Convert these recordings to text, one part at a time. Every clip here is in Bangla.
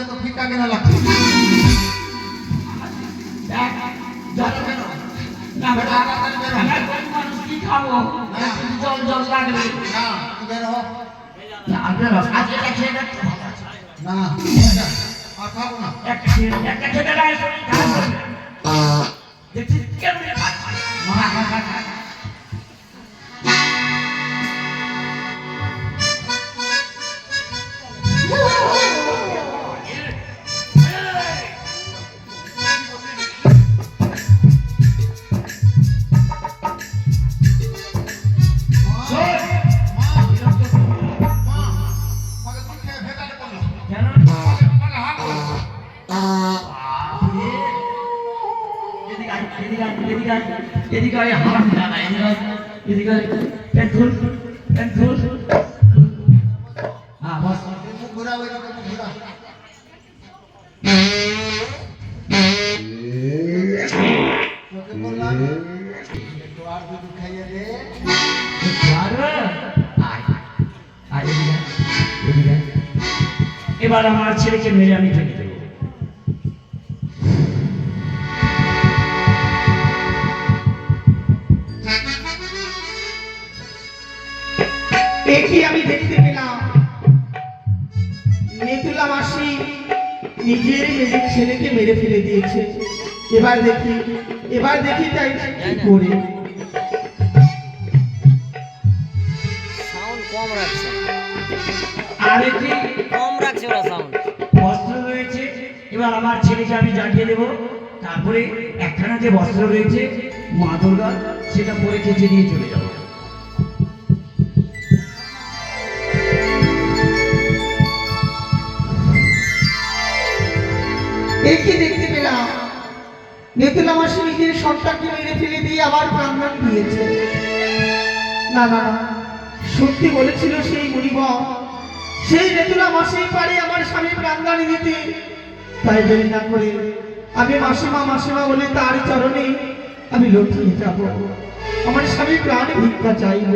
তো ফিকা কেনা লাগছে না বেটা মানুষ কি খাবো জল জল লাগবে না বের হ আজকে খেয়ে দেখতে না আর খাবো না একটা খেতে দেয় দেখছি কেমন এদিকে হারাম জানা এদিকে পেট্রোল পেট্রোল হ্যাঁ বস ঘোরা ওই রকম ঘোরা তোকে বললাম একটু আর দুধ খাইয়ে দে এবার আমার ছেলেকে মেরে আমি ফেলে দেবো দেখি আমি দেখতে পেলাম নেতুলা মাসি নিজের মেয়ের ছেলেকে মেরে ফেলে দিয়েছে। এবার দেখি তাই কি করে। সাউন্ড কম রাখছে আর একটি কম রাখছে ওরা সাউন্ড বস্ত্র রয়েছে এবার আমার ছেলেকে আমি জাগিয়ে দেবো তারপরে একখানা যে বস্ত্র রয়েছে মা দুর্গা সেটা পরে খেঁচে নিয়ে চলে যাবো দেখি দেখতে পেলাম নেতুলা মাসি নিজের সন্তানকে মেরে ফেলে দিয়ে আবার প্রাণদান দিয়েছে। না না না সত্যি বলেছিল সেই মুনিবর সেই নেতুলা মাসি পারে আমার স্বামী প্রাণদান দিতে। তাই দেরি না করে আমি মাসিমা বলে তার চরণে আমি লক্ষ্মী যাব আমার স্বামী প্রাণ ভিক্ষা চাইব।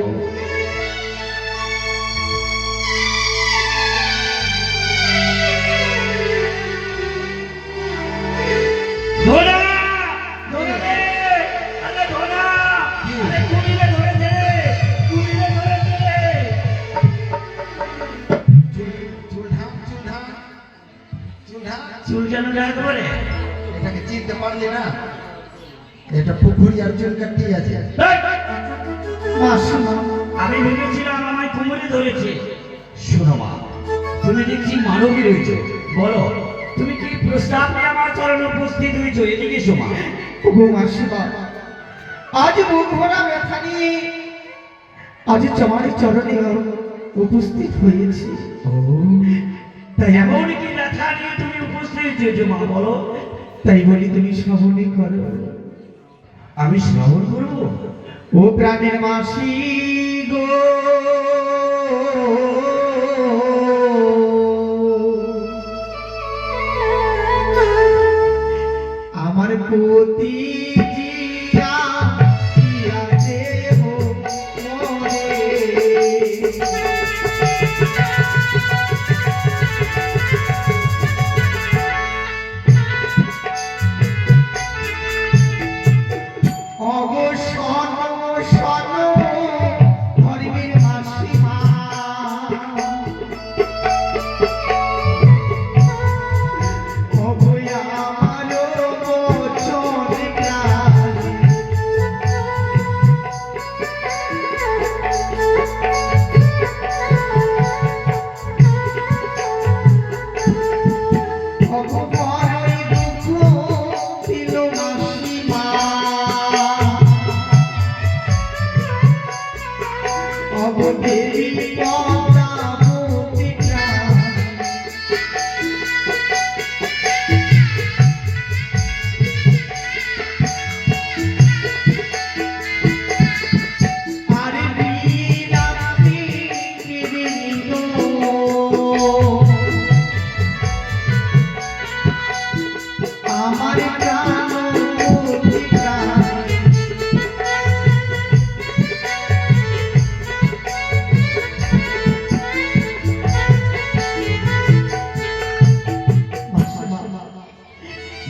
চুল কেন ঢাকতে পারে এটাকে চিনতে পারলি না এটা পুকুরি আর চুল কাটি আছে মাসিমা আমি ভেবেছিলাম আমায় কুমড়ি ধরেছে শোনো মা তুমি দেখছি মানবী রয়েছে বলো তুমি কি প্রস্তাব নিয়ে আমার চরণে উপস্থিত হয়েছো এদিকে এসো মা ওগো মাসিমা আজ বুক ভরা ব্যথা নিয়ে আজ তোমার চরণে উপস্থিত হয়েছি। তাই এমন এমন কি ব্যথা নিয়ে তুমি উপস্থিত হয়েছো মা বলো তাই বলি তুমি শ্রবণই করো। আমি শ্রবণ করবো ও প্রাণের মাসি গো আমার পতি জিয়া জিয়া দেব মরে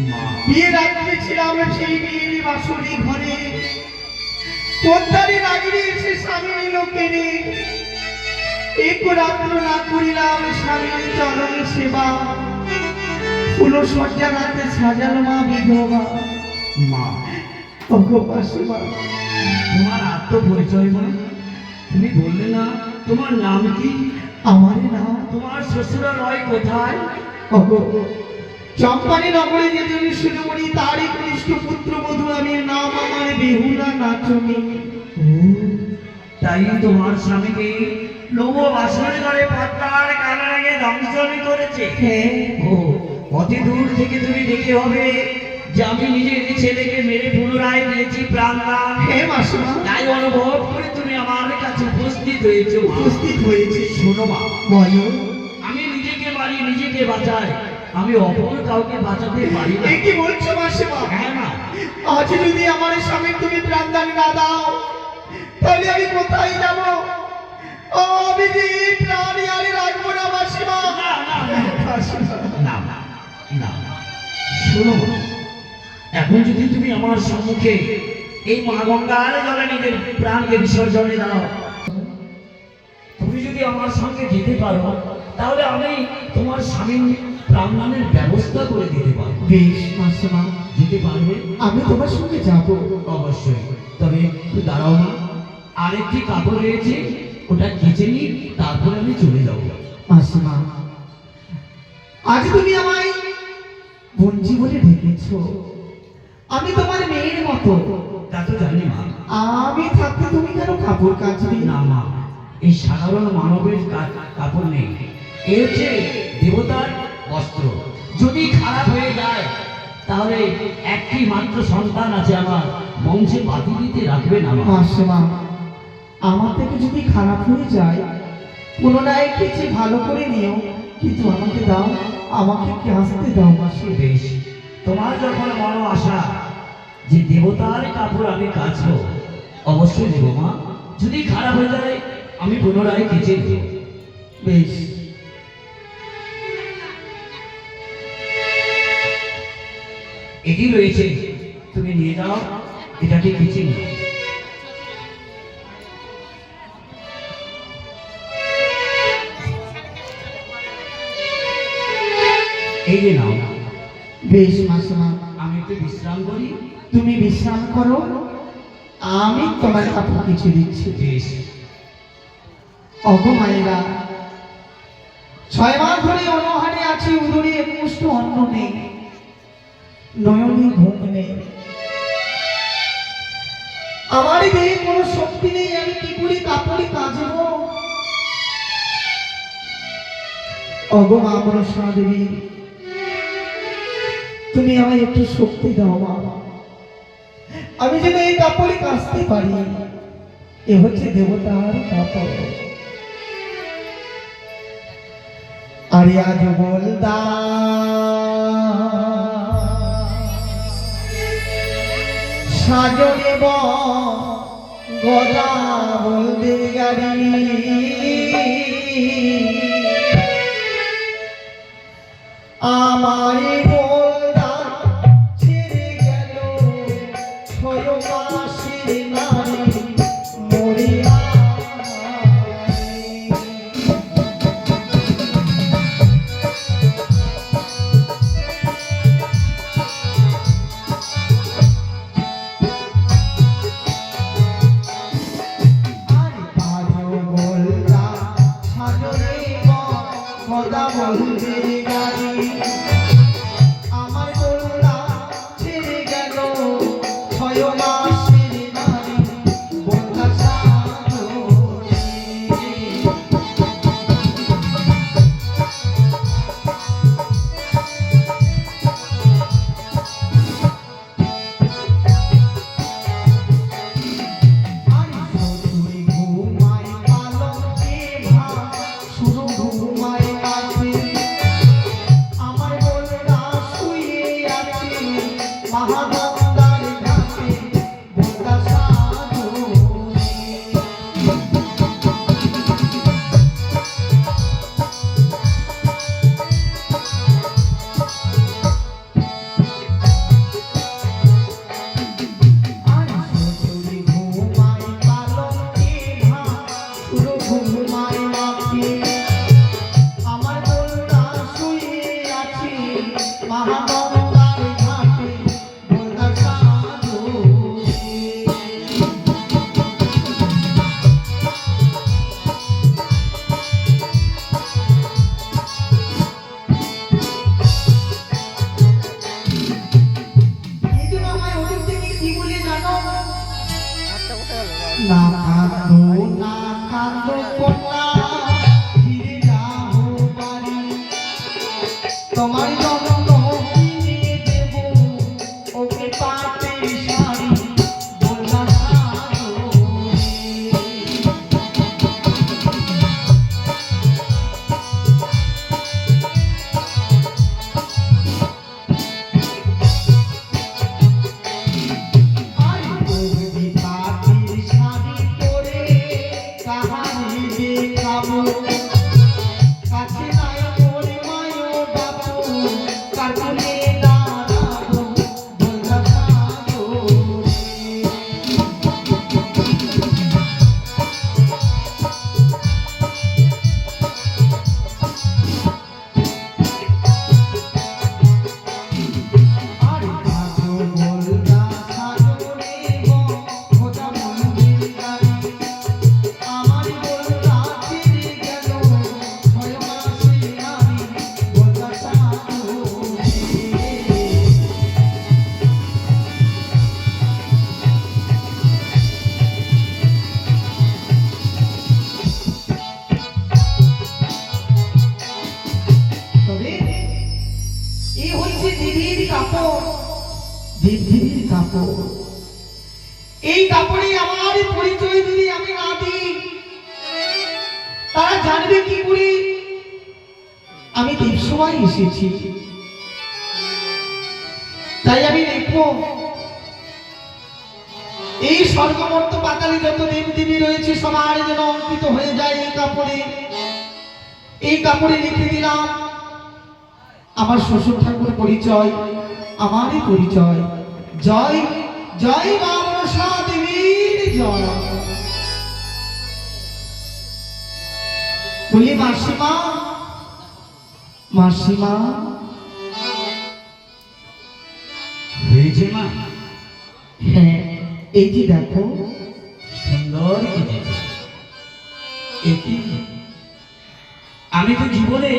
মা বিয়ে রাত্রে ছিলাম সেই বিয়ের বাসরি ঘরে, পদ্মারি নাগিনী এসে স্বামী নিল কেড়ে, এক রাত্র না করিলাম স্বামীর চরণ সেবা, ফুল সজ্জা রাতে সাজানো মা বিধবা। মা ওগো মাসিমা, তোমার আত্মপরিচয় মা, তুমি বললে না তোমার নাম কি? আমার নাম তোমার শ্বশুরালয় কোথায়? ওগো চম্পানি নগরে যে জমি শিরোমণি তারই কনিষ্ঠ পুত্র বধূ আমি, নাম আমার বেহুলা নাচনি। তাই তোমার স্বামীকে লোভ বাসনে করে পদ্মার কানে লাগে দংশন করেছে। হ্যাঁ ও অতি দূর থেকে তুমি দেখে হবে যে আমি নিজের ছেলেকে মেরে পুনরায় দিয়েছি প্রাণদান। হ্যাঁ মাসিমা, তাই অনুভব করে তুমি আমার কাছে উপস্থিত হয়েছো। উপস্থিত হয়েছে। শোনো মা, বলো আমি নিজেকে মারি নিজেকে বাঁচাই, আমি অপর কাউকে বাঁচাতে পারি না। এ কি বলছো মাসিমা? হ্যাঁ মা, আজ যদি আমার স্বামী তুমি প্রাণদান না দাও তাহলে আমি কোথায় যাব? আমি যে এই প্রাণী আর রাখবো না মাসিমা। না, না, না। মাসিমা, না না না, শোনো এখন যদি তুমি আমার সম্মুখে এই মা গঙ্গার জলে নিজের প্রাণকে বিসর্জনে দাও, তুমি যদি আমার সঙ্গে যেতে পারো তাহলে আমি তোমার স্বামীর প্রাণদানের ব্যবস্থা করে দিতে পারবো। বেশ মাসিমা, যেতে পারবে? আমি তোমার সঙ্গে যাব। অবশ্যই, তবে একটু দাঁড়াও না, আরেকটি কাপড় রয়েছে ওটা কেচে নি, তারপরে আমি চলে যাবো। মাসিমা, আজ তুমি আমায় বঞ্জি বলে ডেকেছো, আমি তোমার মেয়ের মতো, তা তো জানি মা। আমি থাকতে তুমি কেন কাপড় কাচবে? না মা, এই সাধারণ মানবের কাপড় নেই, এ হচ্ছে দেবতার বস্ত্র। যদি খারাপ হয়ে যায় তাহলে একটি মাত্র সন্তান আছে আমার, বংশে বাতি দিতে রাখবে না মা। মাসিমা, আমার থেকে যদি খারাপ হয়ে যায় পুনরায় কিছু ভালো করে নিও, কিন্তু আমাকে দাও, আমাকে কাচতে দাও মাসি। বেশ, তোমার যখন মনে আশা যে দেবতার কাপড় আমি কাচবো, অবশ্যই দেবো মা। যদি খারাপ হয়ে যায় আমি পুনরায় কেচে দেব। বেশ, এটি রয়েছে, তুমি নিয়ে যাও, এটাকে কেচে নিও। এই যে নাও, বেশ মাসিমা, আমি একটু বিশ্রাম করি। তুমি বিশ্রাম করো, আমি তোমার কাপড় কিছু দিচ্ছি। বেশ। অগো মায়েরা, 6 মাস ধরে অনহারে আছি, উদরে এক মুষ্ঠ অন্ন নেই, নয়নে ঘুম নেই, আমার দেহে কোনো শক্তি নেই, আমি কি করে কাপড়ে কাচবো? অগো মা মনসা দেবী, তুমি আমায় একটু শক্তি দাও মা, আমি যেন এই কাপড়ে কাচতে পারি। এ হচ্ছে দেবতার কাপড়। আরিয়া যুগলদা সাজনে গদা বলদে গাড়ি, আমার বলদা ছেড়ে গেল 6 মাসের নারী মরিয়া। আমার বলদা ছেড়ে গেল 6 মাসের নারী বলদা সাজনে। আরে শুধুই ঘুমায় পালকে ভা, শুধু ঘুমায় কাছে, আমার বলদা শুয়ে আছে মহাগঙ্গার ঘাটে বলদা সাজনে। না কাঁদো কন্যা, ফিরে যাও বাড়ি। তোমার জন্য কিনে দেব ওকে পাটের শাড়ি, বললা সাধো দেবদেবীর কাপড়। এই কাপড়ে আমার পরিচয় যদি আমি না দিই, তারা জানবে কি করে আমি দেবসভায় এসেছি। তাই আমি দেখবো এই স্বর্গমর্ত পাতালে যত দেবদেবী রয়েছে সবার যেন অঙ্কিত হয়ে যায় এই কাপড়ে। এই কাপড়ে লিখে দিলাম আমার শ্বশুর ঠাকুর পরিচয়, আমারই পরিচয়। জয় জয় মা মনসা দেবীর জয়। বলি মাসিমা, মাসিমা। হয়েছে মা? হ্যাঁ, এই যে দেখো সুন্দর কিনেছে। একই আমি তো জীবনে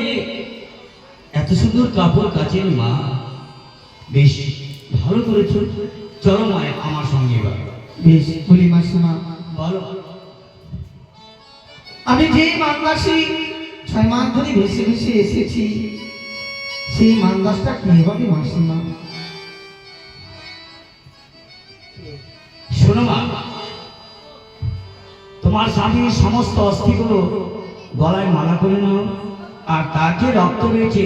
এত সুন্দর কাপড় কাচেনি মা। বেশ ভালো করেছ, চলো মায়ের আমার সঙ্গে এবার। বেশ। বলি মাসিমা, বলো। আমি যে মানবাসী 6 মাস ধরে ভেসে ভেসে এসেছি, সেই মানবাসটা কি হবে মাসিমা? শোনো মা, তোমার স্বামীর সমস্ত অস্থিগুলো গলায় মালা করে নাও, আর তার যে রক্ত রয়েছে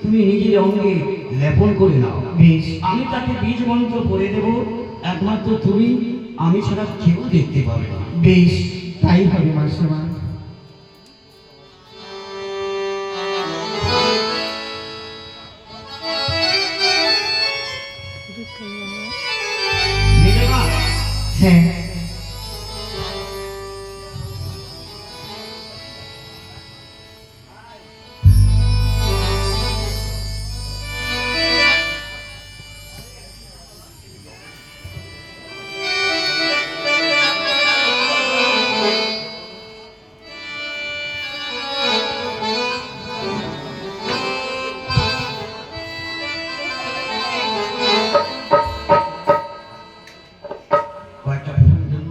তুমি নিজের অঙ্গে লেপন করে নাও। বেশ। আমি তাকে বীজ মন্ত্র পড়ে দেব, একমাত্র তুমি, আমি ছাড়া কেউ দেখতে পাবে না। বেশ, তাই হবে মাসিমা। নেবে মা? হ্যাঁ। কয়েকটা ফুল দেন।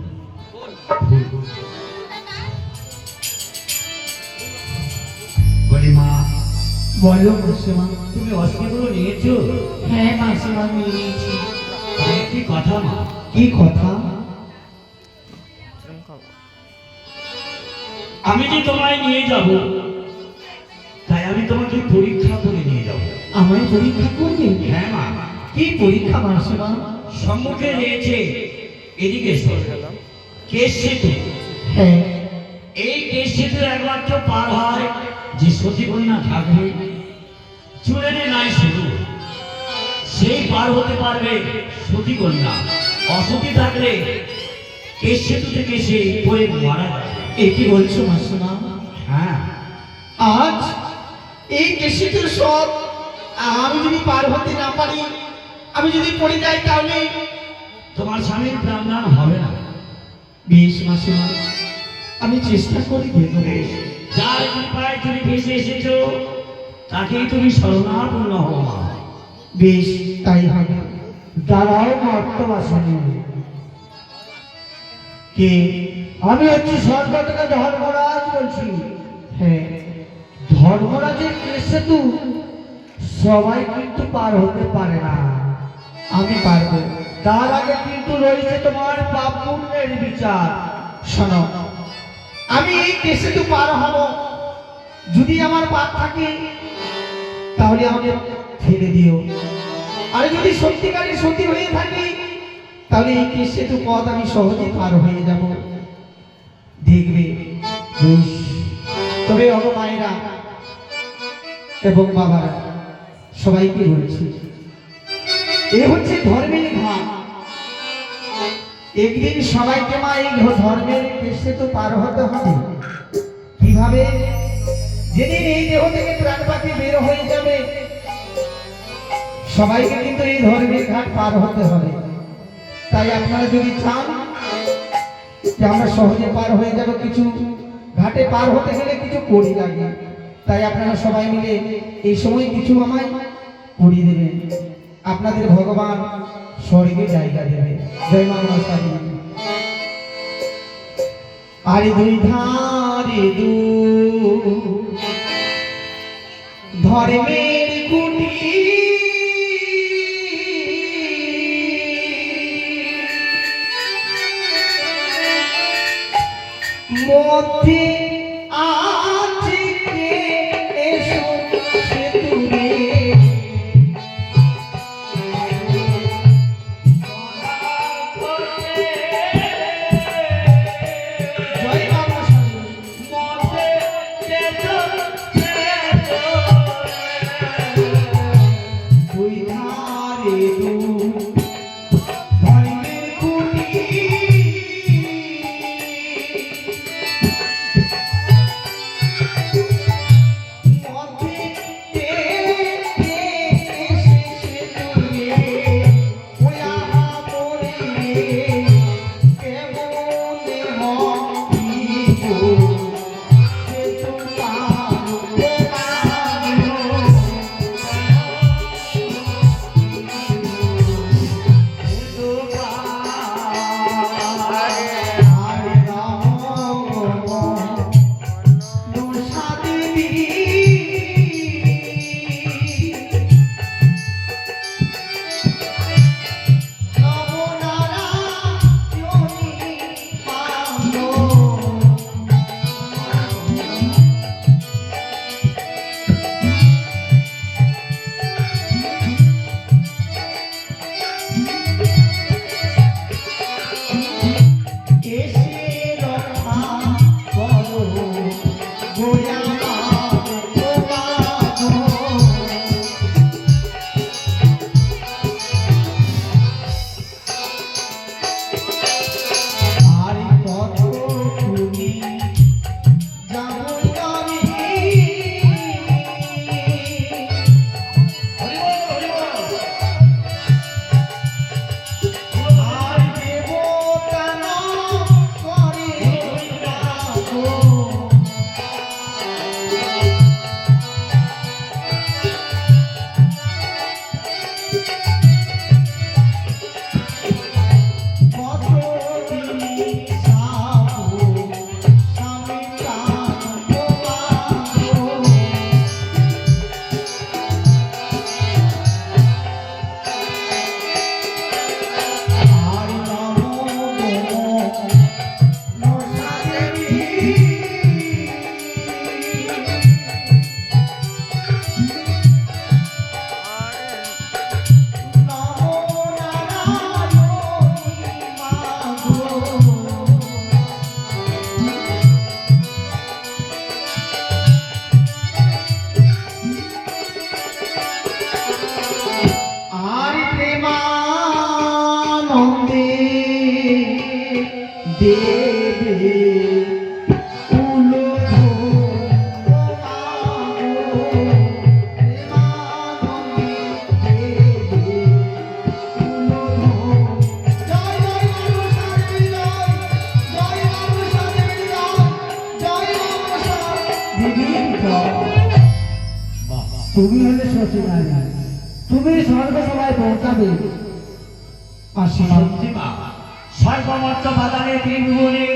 ফুল। বলি মা, বলো মাসিমা। তুমি অস্থিগুলো নিয়েছো? হ্যাঁ মাসিমা, নিয়েছি। একটি কথা মা। কি কথা? আমি যে তোমায় নিয়ে যাব, তাই আমি তোমাকে পরীক্ষা করে নিয়ে যাব। আমায় পরীক্ষা করবে? হ্যাঁ মা। কি পরীক্ষা মাসিমা? সম্মুখে রয়েছে, এদিকে এসো, কেশ সেতু। হ্যাঁ। এই কেশ সেতু একমাত্র পার হয় যে সতী কন্যা থাকবে, চুলের নাই শুরু, সেই পার হতে পারবে সতী কন্যা। অসতী থাকলে কেশ সেতু থেকে সে পড়ে মারা যায়। এ কি বলছো মাসিমা? হ্যাঁ। আজ এই কেশিতের সব আমি যদি পার হতে না পারি, আমি যদি পড়ে যাই, তাহলে তোমার স্বামীর প্রাণদান হবে না। বেশ মাসিমা, আমি চেষ্টা করি দেখবো। যার কৃপায় তুমি ভেসে এসেছো, তাকেই তুমি শরণাপন্ন হও মা। বেশ, তাই হবে। দাঁড়াও মর্তবাসনে। কে? আমি হচ্ছি স্বর্গ থেকে ধর্মরাজ বলছি। হ্যাঁ, ধর্মরাজের সেতু সবাই কিন্তু পার হতে পারে না। আমি পারবো। তার আগে কিন্তু রয়েছে তোমার পাপ পুণ্যের বিচার। শোনো, আমি এই কেসে তো পার হব, যদি আমার পাপ থাকে তাহলে আমাকে ছেড়ে দিও, আর যদি সত্যিকারের সত্যি হয়ে থাকে তাহলে এই কেসে তো পথ আমি সহজে পার হয়ে যাব, দেখবে। বেশ, তবে অগ মায়েরা এবং বাবারা সবাইকে বলছি, এ হচ্ছে ধর্মের ঘাট। একদিন সবাইকে মা এই ধর্মের কেসে তো পার হতে হবে। কিভাবে? যেদিন এই দেহ থেকে প্রাণ পাখি বের হয়ে যাবে, সবাইকে কিন্তু এই ধর্মের ঘাট পার হতে হবে। তাই আপনারা যদি চান যে আমরা সহজে পার হয়ে যাব, কিছু ঘাটে পার হতে গেলে কিছু কড়ি লাগে, তাই আপনারা সবাই মিলে এই সময় কিছু আমায় কড়ি দেবেন, আপনাদের ভগবান স্বর্গে জায়গা দেবে। জয় মা মনসাদেবী। আরে দুই ধারে দু ধর্মের কুটি, মধ্যে আছে কে? এসো সেতু রে। জয় মা মনসাদেবী। দুই ধারে দু ধর্মের কুটি, মধ্যে কে এসে সেতু রে। ওয়া মোরে কেমনে হইব সেতু পার হরে রাম মনসাদেবী। আর প্রেমানন্দে দেবে তুমি হলে সচিবালয়, তুমি স্বর্গ সভায় পৌঁছাবে। আসি সত্যি মা, সর্বমত্ত বাজারে ত্রিভুবনে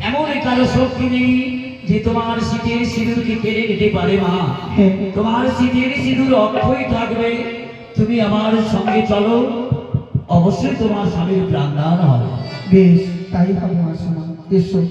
এমন কারো শক্তি নেই যে তোমার শীতের সিঁদুরকে কেড়ে নিতে পারে মা। হ্যাঁ। তোমার শীতের সিঁদুর অক্ষয় থাকবে। তুমি আমার সঙ্গে চলো, অবশ্যই তোমার স্বামীর প্রাণদান হবে। বেশ, তাই হবে মাসিমা। এসো।